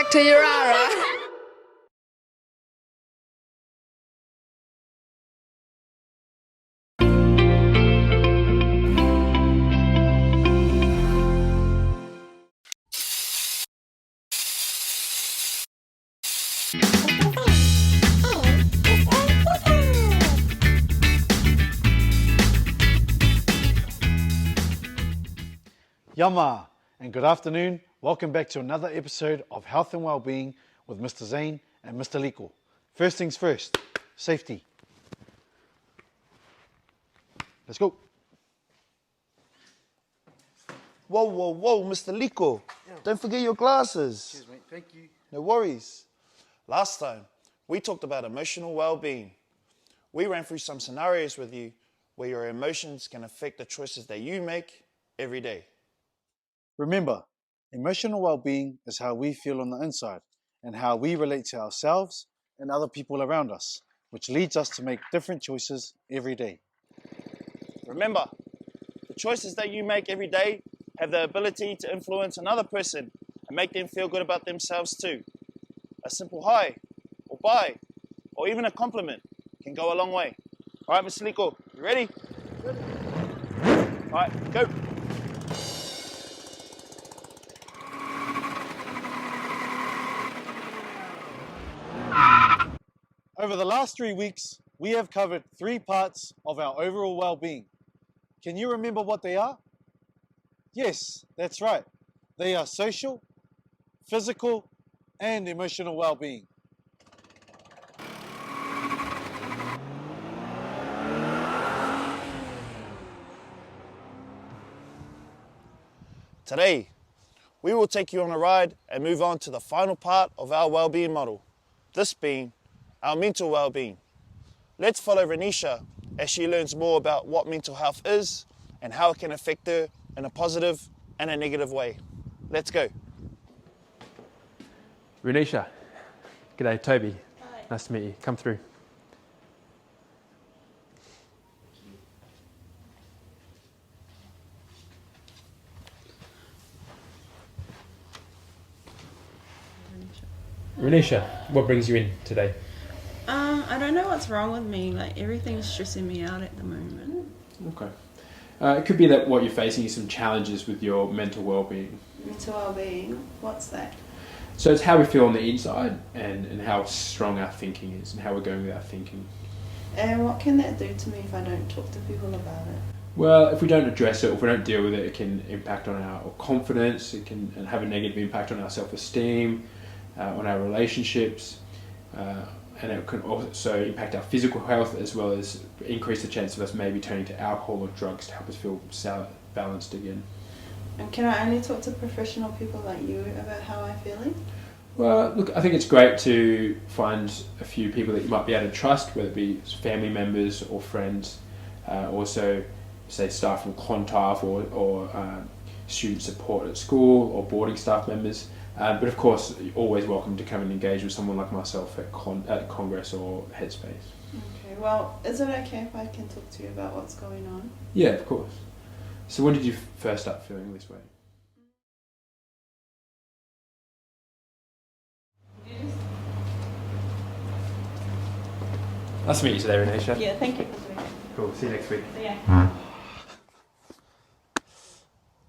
back to Yirara. Yama, and good afternoon. Welcome back to another episode of Health and Wellbeing with Mr. Zane and Mr. Liko. First things first, safety. Let's go. Whoa, Mr. Liko. Don't forget your glasses. Cheers, mate. Thank you. No worries. Last time, we talked about emotional well-being. We ran through some scenarios with you where your emotions can affect the choices that you make every day. Remember, emotional well-being is how we feel on the inside and how we relate to ourselves and other people around us, which leads us to make different choices every day. Remember, the choices that you make every day have the ability to influence another person and make them feel good about themselves too. A simple hi, or bye, or even a compliment can go a long way. All right, Mr. Liko, you ready? Good. All right, go. Over the last 3 weeks, we have covered 3 parts of our overall well-being. Can you remember what they are? Yes, that's right. They are social, physical, and emotional well-being. Today, we will take you on a ride and move on to the final part of our well-being model, this being our mental well-being. Let's follow Renisha as she learns more about what mental health is and how it can affect her in a positive and a negative way. Let's go. Renisha. G'day, Toby. Hi. Nice to meet you. Come through. Renisha, what brings you in today? I don't know what's wrong with me. Like everything's stressing me out at the moment. Okay. It could be that what you're facing is some challenges with your mental well-being. Mental well-being. What's that? So it's how we feel on the inside and how strong our thinking is and how we're going with our thinking. And what can that do to me if I don't talk to people about it? Well, if we don't address it, if we don't deal with it, it can impact on our confidence, it can have a negative impact on our self-esteem, on our relationships, and it can also impact our physical health as well as increase the chance of us maybe turning to alcohol or drugs to help us feel balanced again. And can I only talk to professional people like you about how I'm feeling? Well, look, I think it's great to find a few people that you might be able to trust, whether it be family members or friends, also say staff from Clontarf or student support at school or boarding staff members. But of course, you're always welcome to come and engage with someone like myself at Congress or Headspace. Okay, well, is it okay if I can talk to you about what's going on? Yeah, of course. So when did you first start feeling this way? Nice to meet you today, Renisha. Yeah, thank you for doing it. Cool, see you next week. Yeah.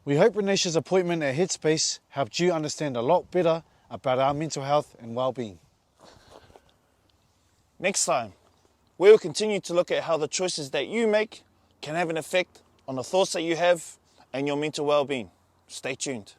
We hope Renisha's appointment at Headspace helped you understand a lot better about our mental health and well-being. Next time, we will continue to look at how the choices that you make can have an effect on the thoughts that you have and your mental well-being. Stay tuned.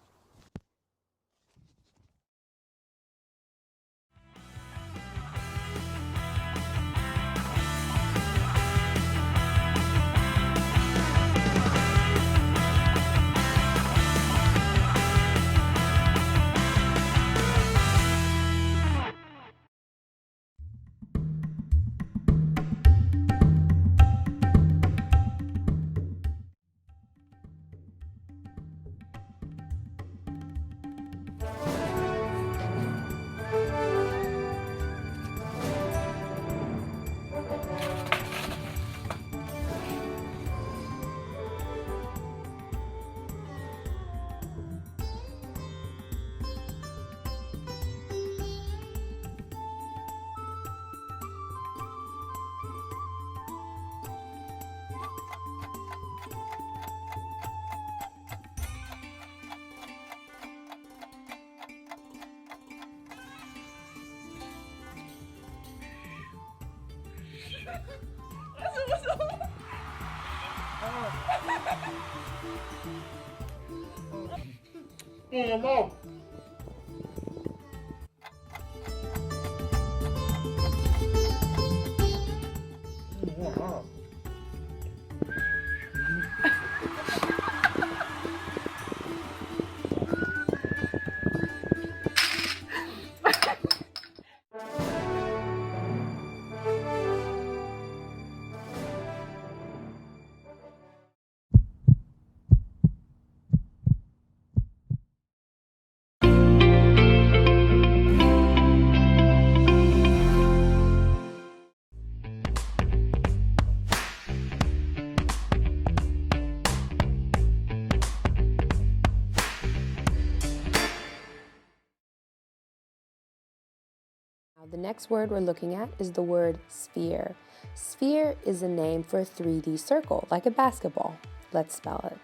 The next word we're looking at is the word sphere. Sphere is a name for a 3D circle, like a basketball. Let's spell it.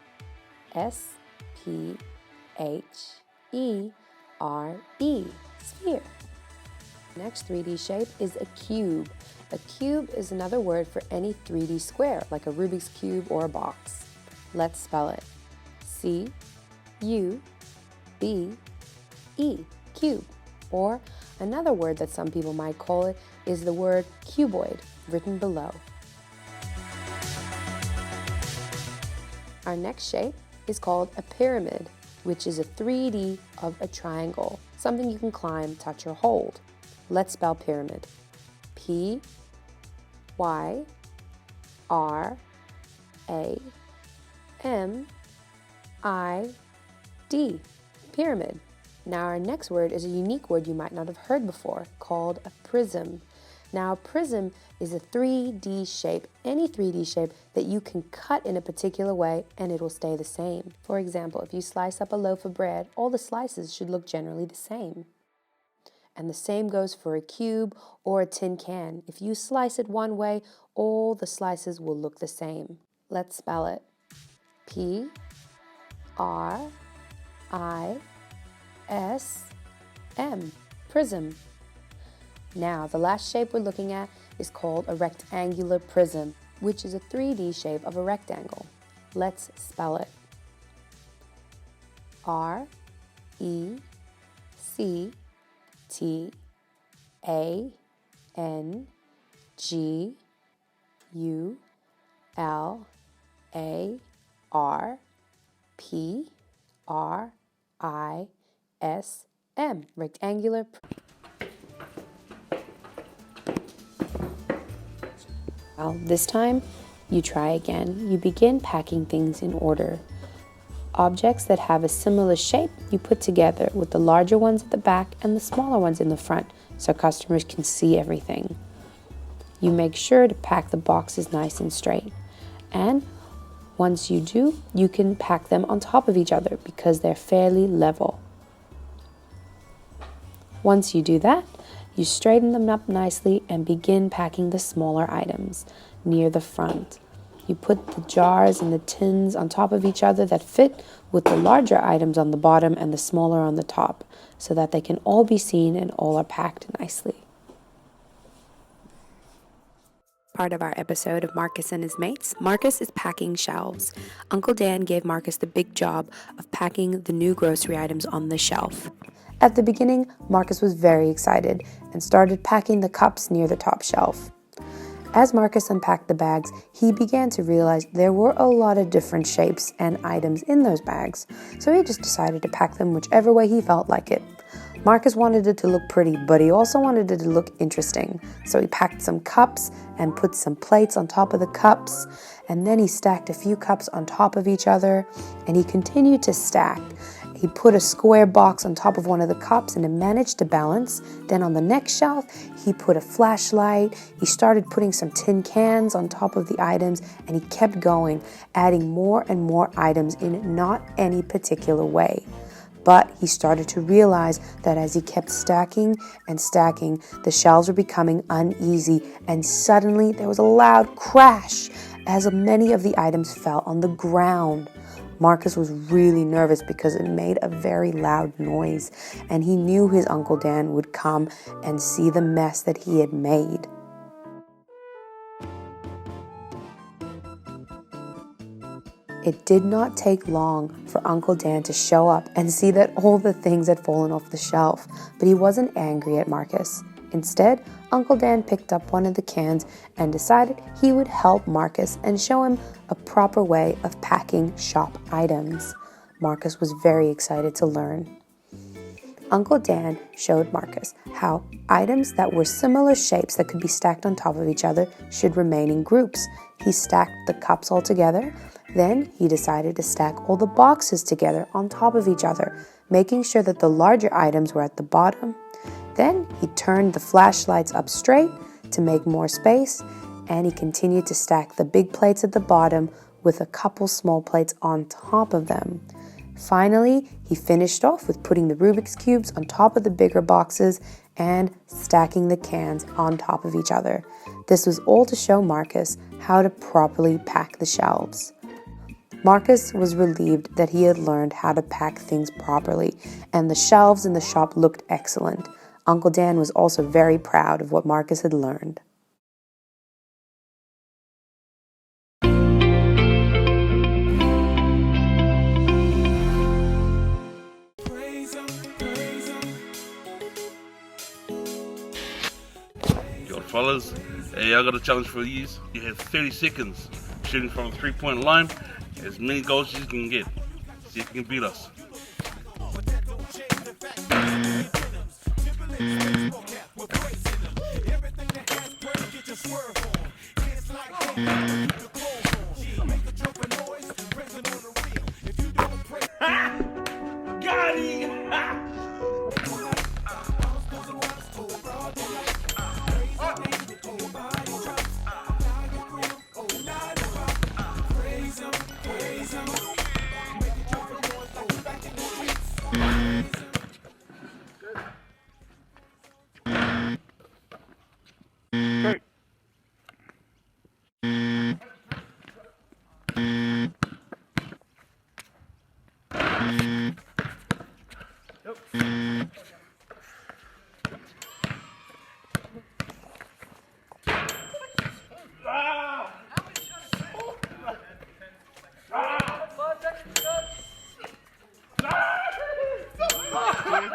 S-P-H-E-R-E, sphere. Next 3D shape is a cube. A cube is another word for any 3D square, like a Rubik's Cube or a box. Let's spell it. C-U-B-E, cube. Or another word that some people might call it is the word cuboid, written below. Our next shape is called a pyramid, which is a 3D of a triangle, something you can climb, touch, or hold. Let's spell pyramid. P-Y-R-A-M-I-D, pyramid. Now our next word is a unique word you might not have heard before, called a prism. Now a prism is a 3D shape, any 3D shape that you can cut in a particular way and it will stay the same. For example, if you slice up a loaf of bread, all the slices should look generally the same. And the same goes for a cube or a tin can. If you slice it one way, all the slices will look the same. Let's spell it. P-R-I-S-M, prism. Now, the last shape we're looking at is called a rectangular prism, which is a 3D shape of a rectangle. Let's spell it. R-E-C-T-A-N-G-U-L-A-R-P-R-I-S-M, rectangular prism. Well, this time, you try again. You begin packing things in order. Objects that have a similar shape, you put together with the larger ones at the back and the smaller ones in the front, so customers can see everything. You make sure to pack the boxes nice and straight. And once you do, you can pack them on top of each other because they're fairly level. Once you do that, you straighten them up nicely and begin packing the smaller items near the front. You put the jars and the tins on top of each other that fit with the larger items on the bottom and the smaller on the top so that they can all be seen and all are packed nicely. Part of our episode of Marcus and his mates, Marcus is packing shelves. Uncle Dan gave Marcus the big job of packing the new grocery items on the shelf. At the beginning, Marcus was very excited and started packing the cups near the top shelf. As Marcus unpacked the bags, he began to realize there were a lot of different shapes and items in those bags, so he just decided to pack them whichever way he felt like it. Marcus wanted it to look pretty, but he also wanted it to look interesting, so he packed some cups and put some plates on top of the cups, and then he stacked a few cups on top of each other, and he continued to stack. He put a square box on top of one of the cups and it managed to balance. Then on the next shelf, he put a flashlight. He started putting some tin cans on top of the items and he kept going, adding more and more items in not any particular way. But he started to realize that as he kept stacking and stacking, the shelves were becoming uneasy and suddenly there was a loud crash as many of the items fell on the ground. Marcus was really nervous because it made a very loud noise, and he knew his Uncle Dan would come and see the mess that he had made. It did not take long for Uncle Dan to show up and see that all the things had fallen off the shelf, but he wasn't angry at Marcus. Instead, Uncle Dan picked up one of the cans and decided he would help Marcus and show him a proper way of packing shop items. Marcus was very excited to learn. Uncle Dan showed Marcus how items that were similar shapes that could be stacked on top of each other should remain in groups. He stacked the cups all together. Then he decided to stack all the boxes together on top of each other, making sure that the larger items were at the bottom. Then he turned the flashlights up straight to make more space, and he continued to stack the big plates at the bottom with a couple small plates on top of them. Finally, he finished off with putting the Rubik's Cubes on top of the bigger boxes and stacking the cans on top of each other. This was all to show Marcus how to properly pack the shelves. Marcus was relieved that he had learned how to pack things properly, and the shelves in the shop looked excellent. Uncle Dan was also very proud of what Marcus had learned. Yo, fellas, hey, I got a challenge for you. You have 30 seconds shooting from a 3-point line, as many goals as you can get. See if you can beat us. Got it!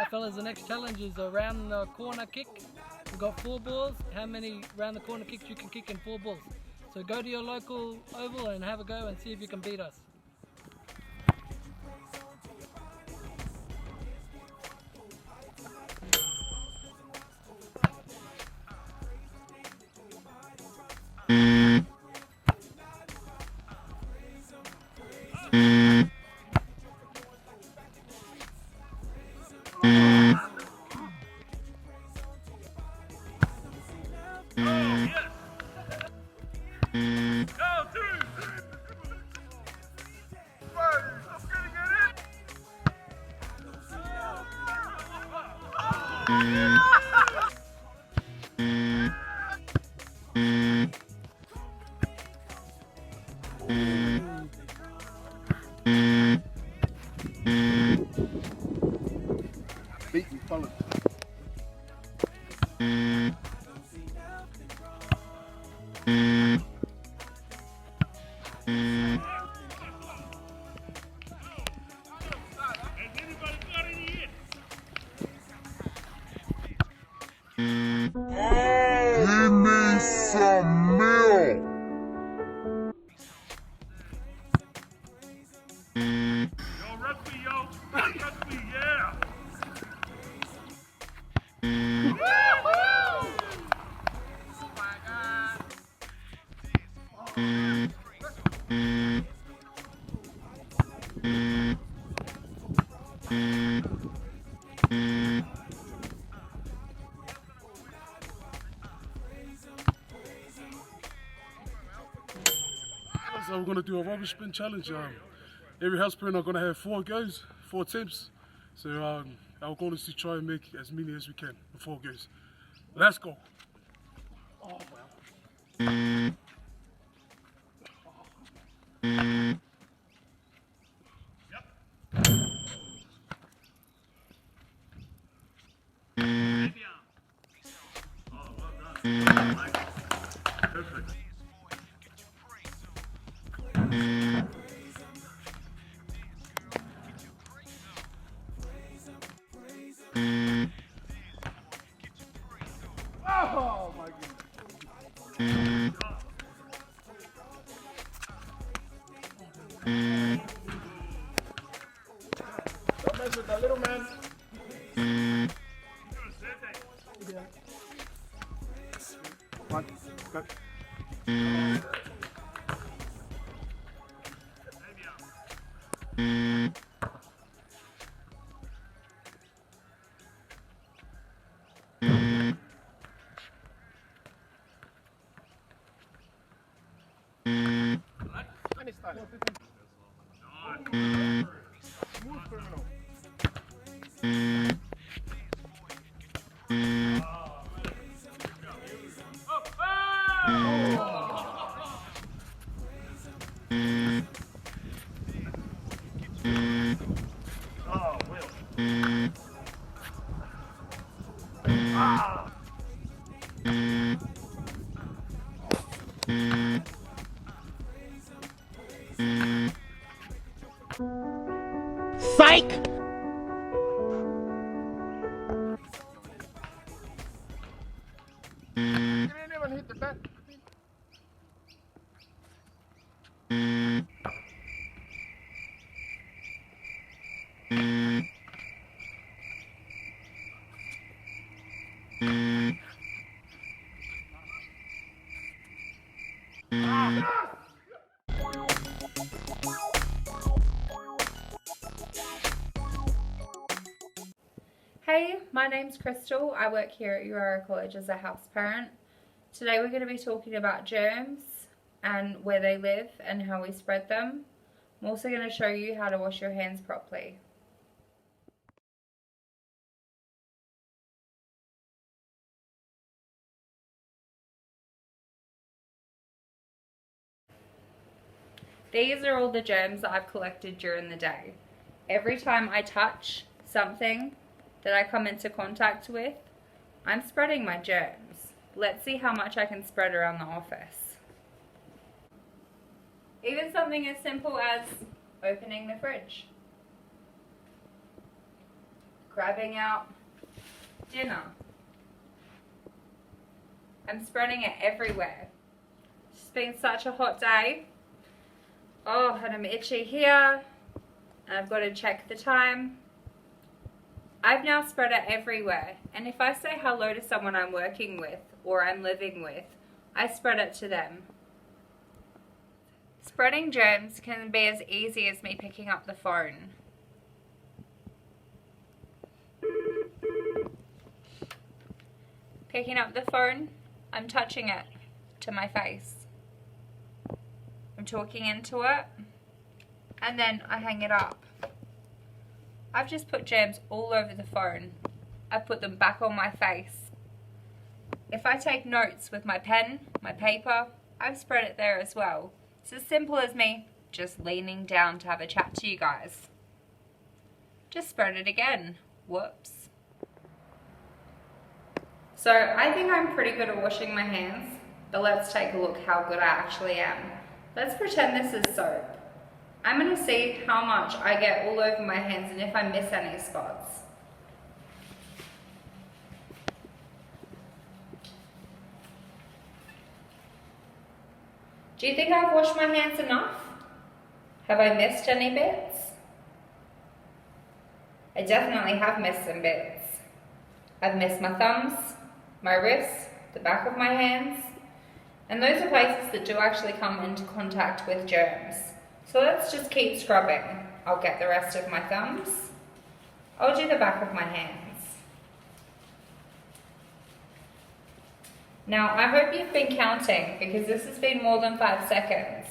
Fellas, the next challenge is a round the corner kick. We've got 4 balls. How many round the corner kicks you can kick in 4 balls? So go to your local oval and have a go and see if you can beat us. Beat you, fellas. Give me some milk. Yo, rugby, yo. Rugby, yeah. So we're gonna do a rubbish bin challenge. Every house parent are gonna have 4 goes, 4 attempts. So our goal is to try and make as many as we can in 4 goes. Let's go. Oh well. Don't mess with that little man. Come on, go. You didn't even hit the bat. Hey, my name's Crystal. I work here at Yirara College as a house parent. Today we're going to be talking about germs and where they live and how we spread them. I'm also going to show you how to wash your hands properly. These are all the germs that I've collected during the day. Every time I touch something that I come into contact with, I'm spreading my germs. Let's see how much I can spread around the office. Even something as simple as opening the fridge, grabbing out dinner. I'm spreading it everywhere. It's been such a hot day. Oh, and I'm itchy here, and I've got to check the time. I've now spread it everywhere, and if I say hello to someone I'm working with or I'm living with, I spread it to them. Spreading germs can be as easy as me picking up the phone. Picking up the phone, I'm touching it to my face. I'm talking into it, and then I hang it up. I've just put germs all over the phone. I've put them back on my face. If I take notes with my pen, my paper, I've spread it there as well. It's as simple as me just leaning down to have a chat to you guys. Just spread it again. Whoops. So I think I'm pretty good at washing my hands, but let's take a look how good I actually am. Let's pretend this is soap. I'm going to see how much I get all over my hands and if I miss any spots. Do you think I've washed my hands enough? Have I missed any bits? I definitely have missed some bits. I've missed my thumbs, my wrists, the back of my hands, and those are places that do actually come into contact with germs. So let's just keep scrubbing. I'll get the rest of my thumbs. I'll do the back of my hands. Now, I hope you've been counting because this has been more than 5 seconds.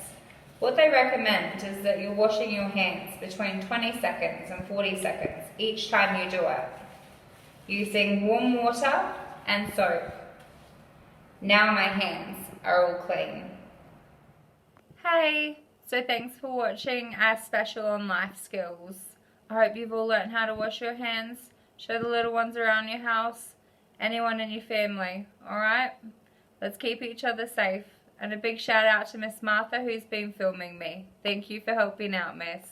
What they recommend is that you're washing your hands between 20 seconds and 40 seconds each time you do it, using warm water and soap. Now my hands are all clean. Hey, so thanks for watching our special on life skills. I hope you've all learned how to wash your hands, show the little ones around your house, anyone in your family, alright? Let's keep each other safe. And a big shout out to Miss Martha who's been filming me. Thank you for helping out, Miss.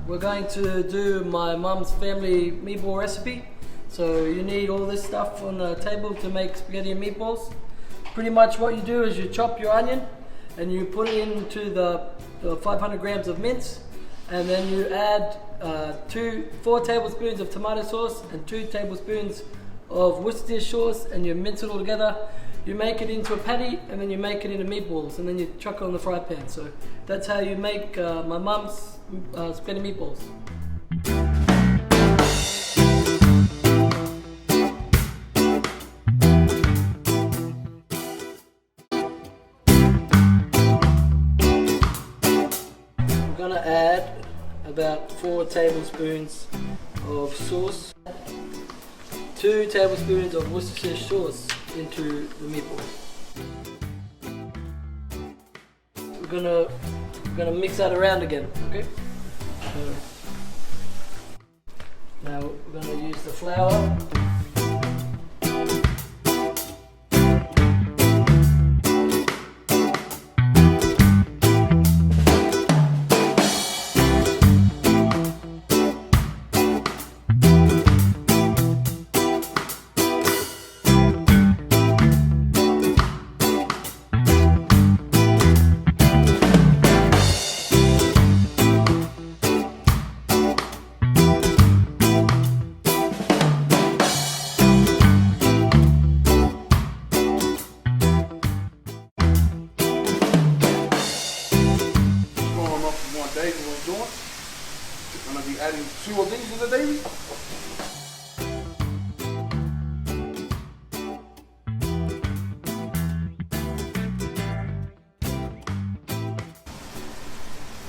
We're going to do my mum's family meatball recipe. So you need all this stuff on the table to make spaghetti and meatballs. Pretty much what you do is you chop your onion and you put it into the 500 grams of mince, and then you add 4 tablespoons of tomato sauce and 2 tablespoons of Worcestershire sauce, and you mince it all together. You make it into a patty, and then you make it into meatballs, and then you chuck it on the fry pan. So that's how you make my mum's spaghetti meatballs. I'm gonna add about 4 tablespoons of sauce, 2 tablespoons of Worcestershire sauce into the meatball. We're gonna mix that around again, okay? So now we're gonna use the flour. Gonna be adding 2 of these in a day.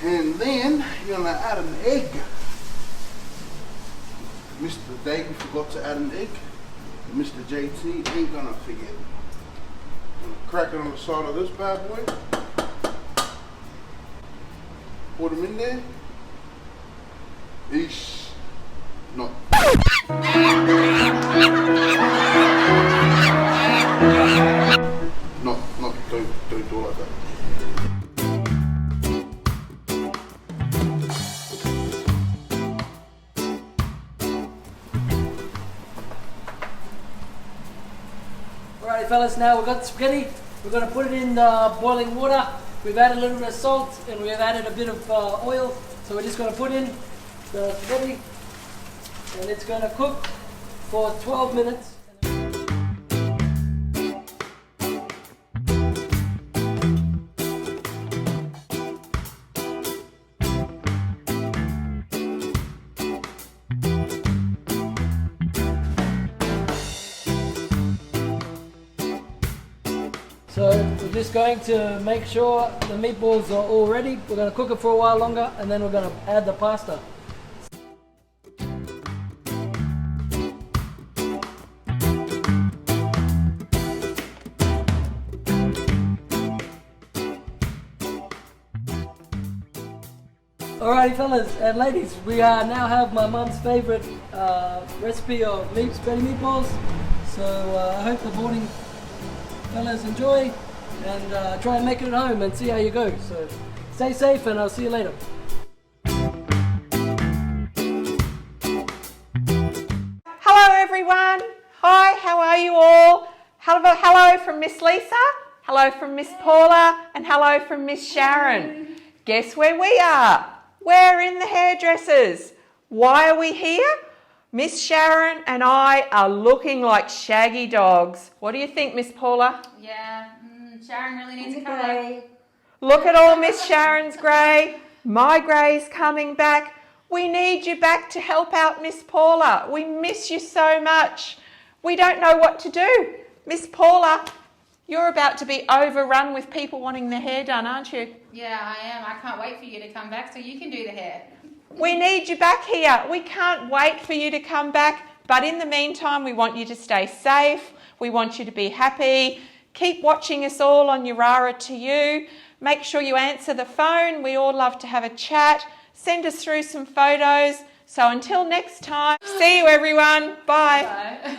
And then you're gonna add an egg. Mr. Davey forgot to add an egg. Mr. JT ain't gonna forget. Gonna crack it on the side of this bad boy. Put them in there. Eesh. No. No, don't do it like that. Alrighty fellas, now we've got the spaghetti. We're going to put it in boiling water. We've added a little bit of salt and we've added a bit of oil. So we're just going to put in the spaghetti and it's going to cook for 12 minutes. So we're just going to make sure the meatballs are all ready. We're going to cook it for a while longer and then we're going to add the pasta. Alrighty fellas and ladies, we now have my mum's favourite recipe of spaghetti meatballs. So I hope the boarding fellas enjoy and try and make it at home and see how you go. So stay safe and I'll see you later. Hello everyone. Hi, how are you all? Hello from Miss Lisa, hello from Miss Paula and hello from Miss Sharon. Guess where we are? We're in the hairdressers. Why are we here? Miss Sharon and I are looking like shaggy dogs. What do you think, Miss Paula? Yeah, Sharon really needs a colour. Look at all Miss Sharon's grey. My grey's coming back. We need you back to help out Miss Paula. We miss you so much. We don't know what to do. Miss Paula, you're about to be overrun with people wanting their hair done, aren't you? Yeah, I am. I can't wait for you to come back so you can do the hair. We need you back here. We can't wait for you to come back. But in the meantime, we want you to stay safe. We want you to be happy. Keep watching us all on Yirara2u. Make sure you answer the phone. We all love to have a chat. Send us through some photos. So until next time, see you everyone. Bye. Bye.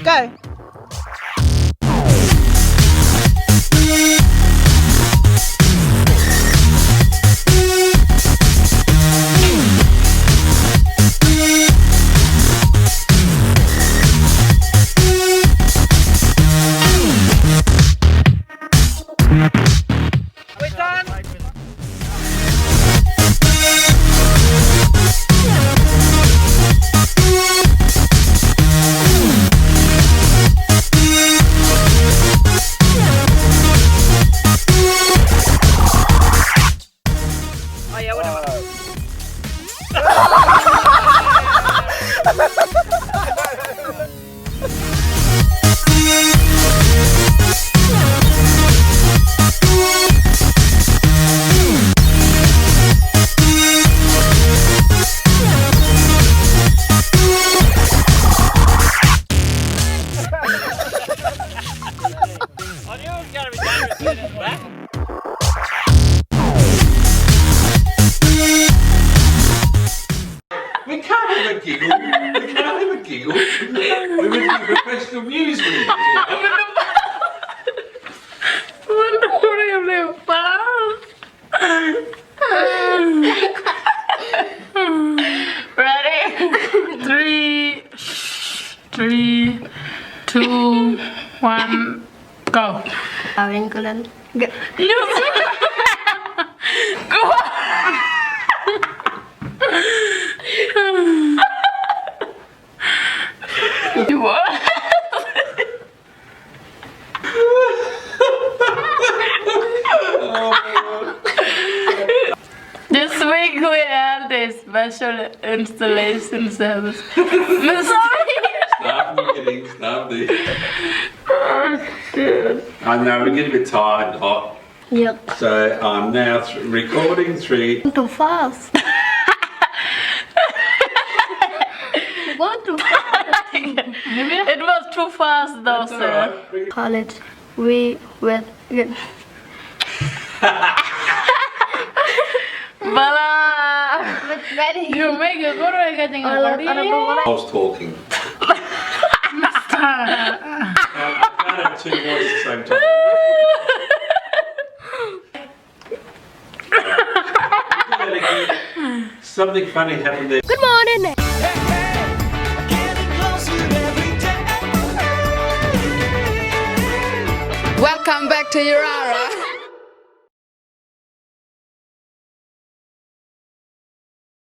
Go. We're done. Oh yeah, whatever. We can't have a giggle. We can't have a giggle. We would be professional music. Ready? 3, 2, 1, go. England. Go. What? This week we had a special installation service. Stop me. I know, we're getting a bit tired and hot. Yep. So I'm now recording 3. Too fast. What too fast? It was too fast though, sir. Right. College. We went. Bala! Ready? You make a good way getting already. I was talking. I can't have 2 voices at the same time. Something funny happened there. Good morning. Welcome back to Yirara.